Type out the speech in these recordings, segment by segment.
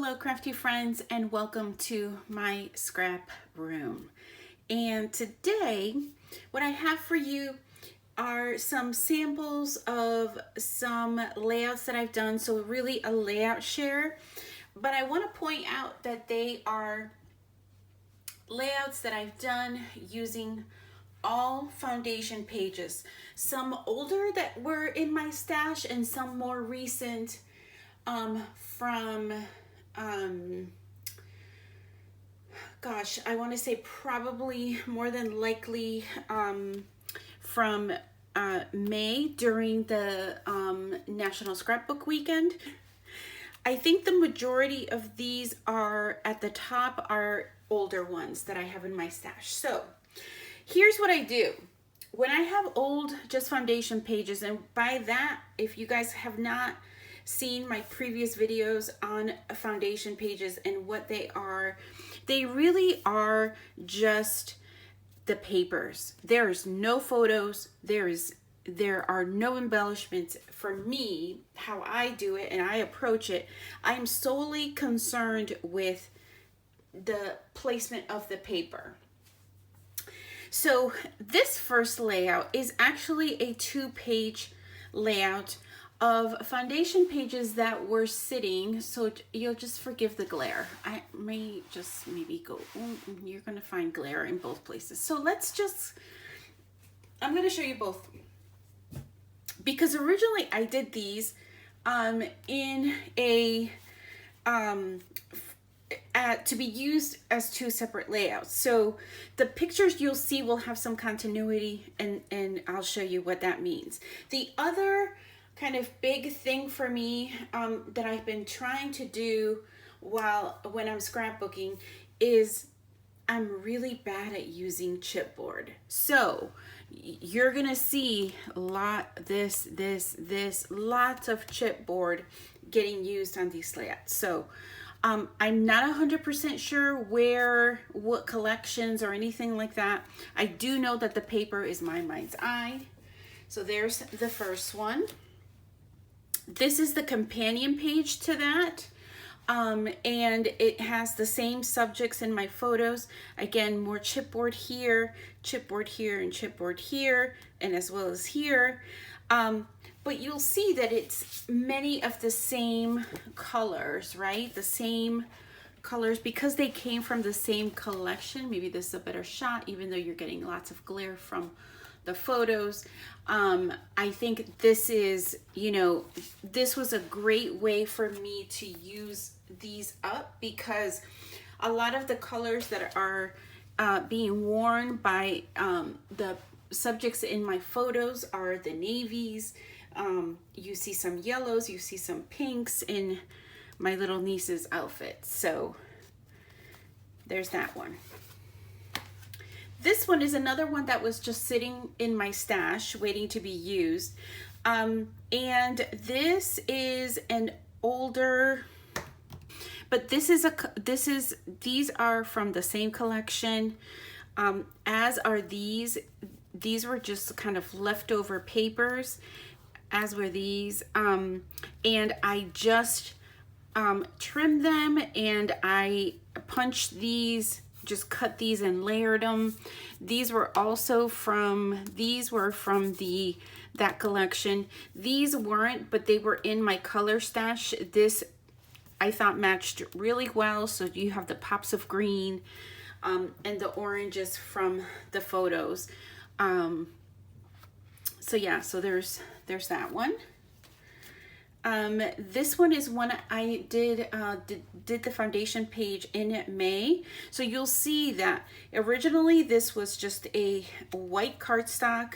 Hello crafty friends, and welcome to my scrap room. And today what I have for you are some samples of some layouts that I've done, so really a layout share, but I want to point out that they are layouts that I've done using all foundation pages, some older that were in my stash and some more recent from gosh, I want to say probably more than likely from May during the National Scrapbook Weekend. I think the majority of these are at the top are older ones that I have in my stash. So here's what I do. When I have old just foundation pages, and by that, if you guys have not seen my previous videos on foundation pages and what they really are just the papers. There's no photos, there are no embellishments. For me, how I do it and I approach it, I'm solely concerned with the placement of the paper. So this first layout is actually a 2-page layout of foundation pages that were sitting, so you'll just forgive the glare. I may just maybe go, you're gonna find glare in both places. So I'm gonna show you both. Because originally I did these in a, to be used as 2 separate layouts. So the pictures you'll see will have some continuity, and I'll show you what that means. The other kind of big thing for me that I've been trying to do when I'm scrapbooking is I'm really bad at using chipboard. So you're gonna see lots of chipboard getting used on these layouts. So I'm not 100% sure what collections or anything like that. I do know that the paper is my mind's eye. So there's the first one. This is the companion page to that, and it has the same subjects in my photos. Again, more chipboard here, and chipboard here, and as well as here. But you'll see that it's many of the same colors, right? The same colors because they came from the same collection. Maybe this is a better shot, even though you're getting lots of glare from the photos. I think this is, this was a great way for me to use these up because a lot of the colors that are being worn by the subjects in my photos are the navies. You see some yellows, you see some pinks in my little niece's outfit. So there's that one. This one is another one that was just sitting in my stash waiting to be used. And this is an older, but these are from the same collection, as are these. These were just kind of leftover papers, as were these. And I just trimmed them, and I punched these, just cut these and layered them. These were from that collection. These weren't, but they were in my color stash. This I thought matched really well. So you have the pops of green and the oranges from the photos. So yeah, so there's that one. This one is one I did the foundation page in May. So you'll see that originally this was just a white cardstock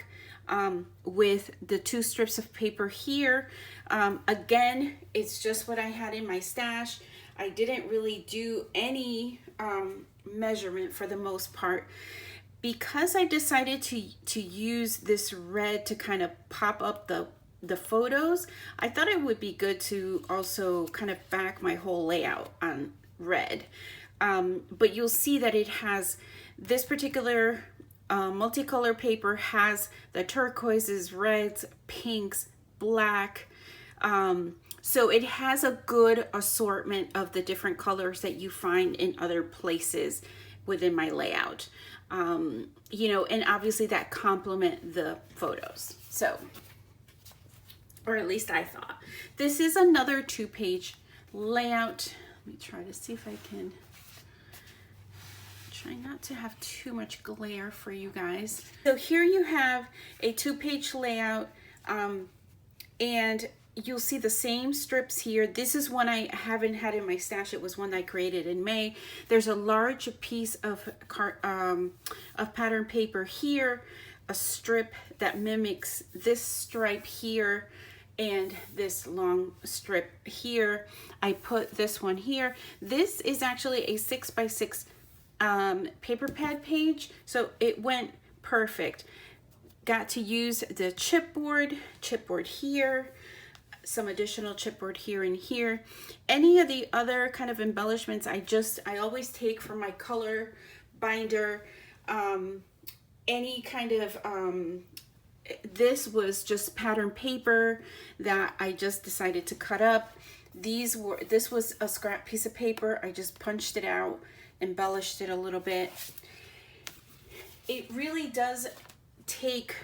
with the 2 strips of paper here. Again, it's just what I had in my stash. I didn't really do any measurement for the most part. Because I decided to use this red to kind of pop up the photos, I thought it would be good to also kind of back my whole layout on red. But you'll see that it has this particular multicolor paper has the turquoises, reds, pinks, black, So it has a good assortment of the different colors that you find in other places within my layout. You know, and obviously that complement the photos. So, or at least I thought. This is another 2-page layout. Let me try to see if I can try not to have too much glare for you guys. So here you have a 2-page layout, and you'll see the same strips here. This is one I haven't had in my stash. It was one I created in May. There's a large piece of pattern paper here, a strip that mimics this stripe here, and this long strip here. I put this one here. This is actually a 6x6 paper pad page, so it went perfect. Got to use the chipboard here, some additional chipboard here and here. Any of the other kind of embellishments I always take from my color binder. Any kind of this was just pattern paper that I just decided to cut up. This was a scrap piece of paper. I just punched it out, embellished it a little bit. It really does take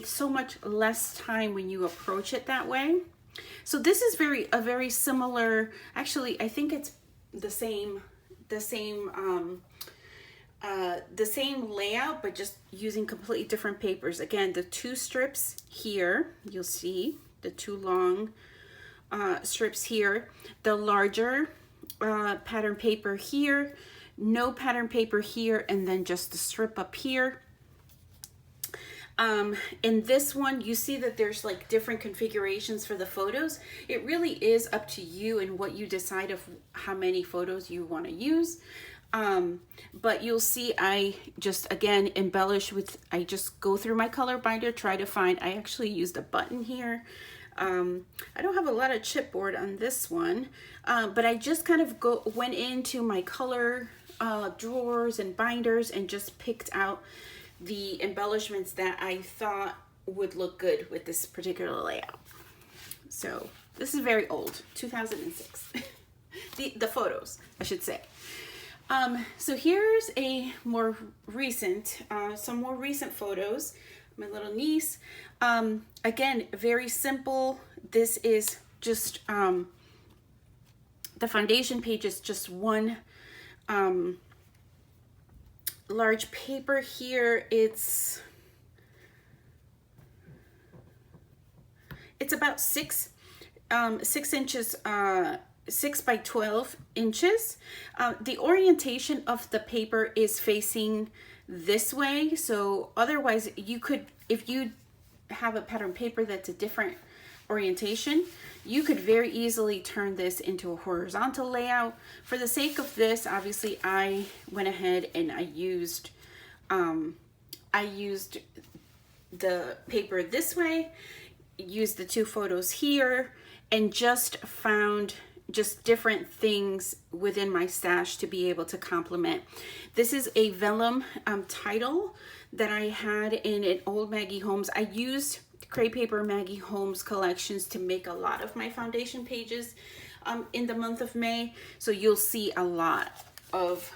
so much less time when you approach it that way. So this is a very similar, actually I think it's the same layout, but just using completely different papers. Again, the 2 strips here, you'll see the 2 long strips here, the larger pattern paper here, no pattern paper here, and then just the strip up here. In this one, you see that there's like different configurations for the photos. It really is up to you and what you decide of how many photos you want to use. But you'll see I just, again, embellish with, I just go through my color binder, try to find, I actually used a button here. I don't have a lot of chipboard on this one, but I just kind of went into my color drawers and binders and just picked out the embellishments that I thought would look good with this particular layout. So this is very old, 2006. the photos, I should say. So here's a more recent, some more recent photos. My little niece. Again, very simple. This is just, the foundation page is just one large paper here. It's about 6 inches, 6 by 12 inches. The orientation of the paper is facing this way, so otherwise you could, if you have a pattern paper that's a different orientation, you could very easily turn this into a horizontal layout. For the sake of this, obviously I went ahead and I used the paper this way, used the 2 photos here, and just found just different things within my stash to be able to complement. This is a vellum title that I had in an old Maggie Holmes. I used Crepe Paper Maggie Holmes collections to make a lot of my foundation pages in the month of May. So you'll see a lot of,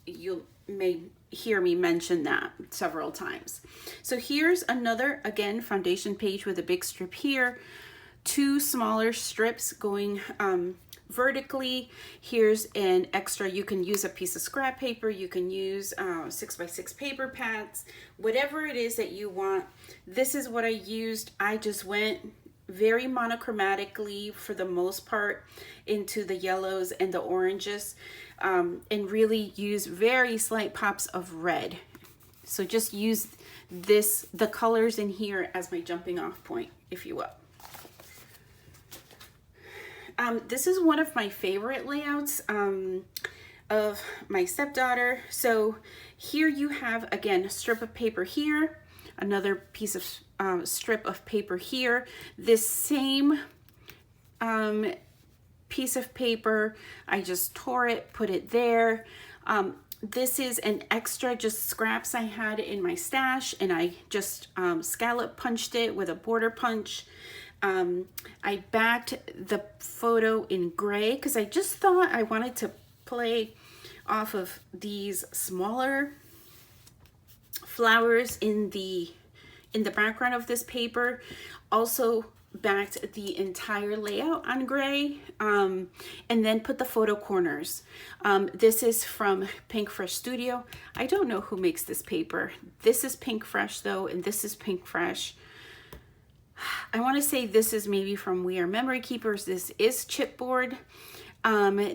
you may hear me mention that several times. So here's another, again, foundation page with a big strip here, 2 smaller strips going vertically. Here's an extra, you can use a piece of scrap paper, you can use 6x6 paper pads, whatever it is that you want. This is what I used. I just went very monochromatically for the most part into the yellows and the oranges, and really use very slight pops of red. So just use the colors in here as my jumping off point, if you will. This is one of my favorite layouts of my stepdaughter. So here you have, again, a strip of paper here, another piece of strip of paper here, this same piece of paper, I just tore it, put it there. This is an extra, just scraps I had in my stash, and I just scallop punched it with a border punch. I backed the photo in gray because I just thought I wanted to play off of these smaller flowers in the background of this paper. Also backed the entire layout on gray, and then put the photo corners. This is from Pink Fresh Studio. I don't know who makes this paper. This is Pink Fresh though, and this is Pink Fresh. I want to say this is maybe from We Are Memory Keepers. This is chipboard.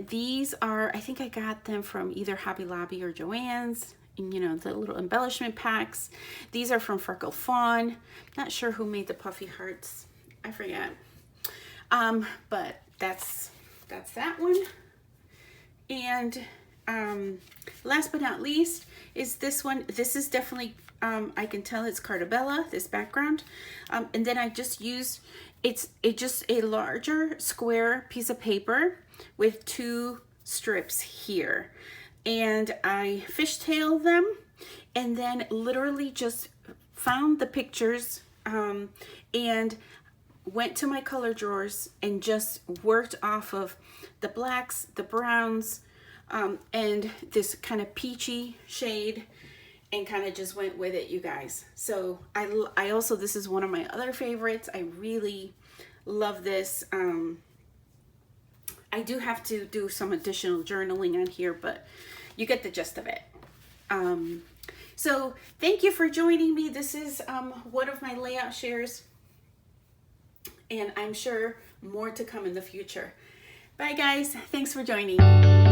These are, I think I got them from either Hobby Lobby or Joann's, you know, the little embellishment packs. These are from Freckle Fawn. Not sure who made the puffy hearts. I forget. But that's that one. And last but not least is this one. This is definitely, I can tell it's Cartabella, this background. And then I just used, it's just a larger square piece of paper with 2 strips here. And I fishtailed them and then literally just found the pictures and went to my color drawers and just worked off of the blacks, the browns, and this kind of peachy shade, and kind of just went with it, you guys. So I also, this is one of my other favorites. I really love this. I do have to do some additional journaling on here, but you get the gist of it. So thank you for joining me. This is one of my layout shares, and I'm sure more to come in the future. Bye guys, thanks for joining.